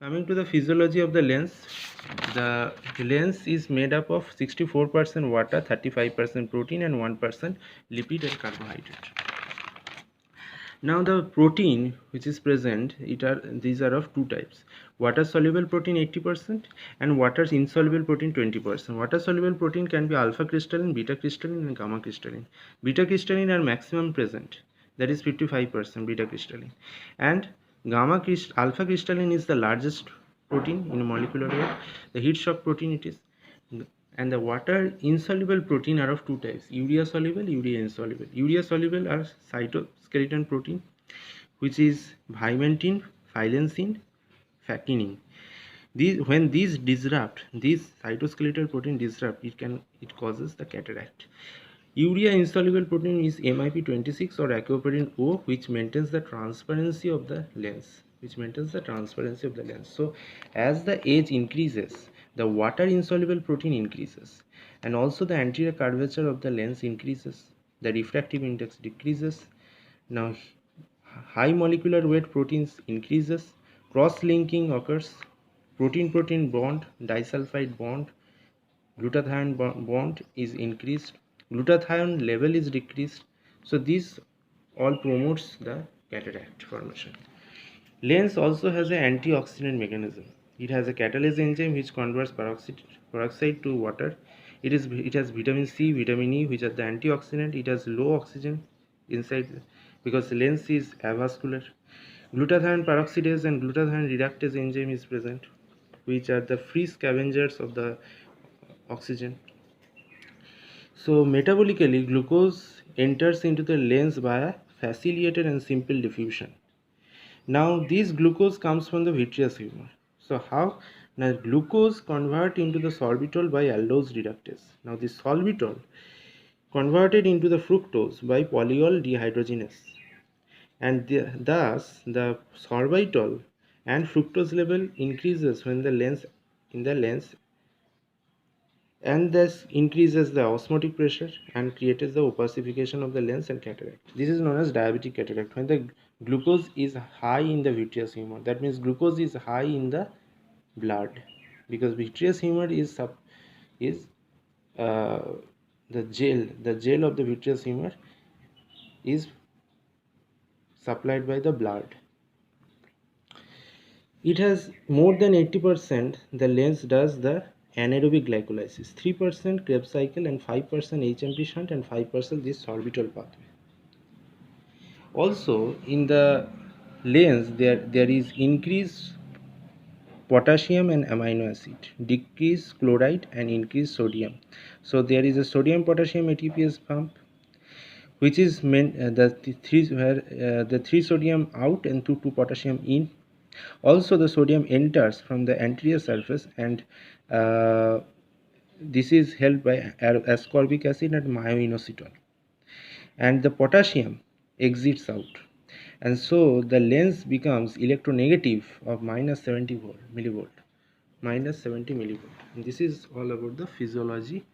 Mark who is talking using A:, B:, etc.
A: Coming to the physiology of the lens is made up of 64% water, 35% protein, and 1% lipid and carbohydrate. Now the protein which is present, these are of two types: water soluble protein 80% and water insoluble protein 20%. Water soluble protein can be alpha crystalline, beta crystalline, and gamma crystalline. Beta crystalline are maximum present, that is 55% beta crystalline, and alpha crystalline is the largest protein in molecular weight, the heat shock protein it is. And the water insoluble protein are of two types: urea soluble, urea insoluble. Urea soluble are cytoskeleton protein, which is vimentin, phylencin, fatinin. When these cytoskeletal protein disrupt, it causes the cataract. Urea insoluble protein is MIP26 or aquaporin O, which maintains the transparency of the lens. So as the age increases, the water insoluble protein increases, and also the anterior curvature of the lens increases. The refractive index decreases. Now high molecular weight proteins increases. Cross-linking occurs. Protein-protein bond, disulfide bond, glutathione bond is increased, glutathione level is decreased. So this all promotes the cataract formation. Lens also has an antioxidant mechanism. It has a catalase enzyme which converts peroxide to water. It has vitamin C, vitamin E, which are the antioxidant. It has low oxygen inside because lens is avascular. Glutathione peroxidase and glutathione reductase enzyme is present, which are the free scavengers of the oxygen. So metabolically, glucose enters into the lens via facilitated and simple diffusion. Now this glucose comes from the vitreous humor. So how? Now glucose convert into the sorbitol by aldose reductase. Now this sorbitol converted into the fructose by polyol dehydrogenase, and thus the sorbitol and fructose level increases when the lens in the lens, and this increases the osmotic pressure and creates the opacification of the lens and cataract. This is known as diabetic cataract. When the glucose is high in the vitreous humor, that means glucose is high in the blood, because vitreous humor is uh, the gel of the vitreous humor is supplied by the blood. It has more than 80%. The lens does the anaerobic glycolysis, 3% Krebs cycle, and 5% HMP shunt, and 5% this sorbitol pathway. Also in the lens there is increased potassium and amino acid, decrease chloride, and increase sodium. So there is a sodium potassium ATPase pump, which is meant the three sodium out and two potassium in. Also the sodium enters from the anterior surface, and uh, this is held by ascorbic acid and myoinositol, and the potassium exits out, and so the lens becomes electronegative of -70 millivolt. And this is all about the physiology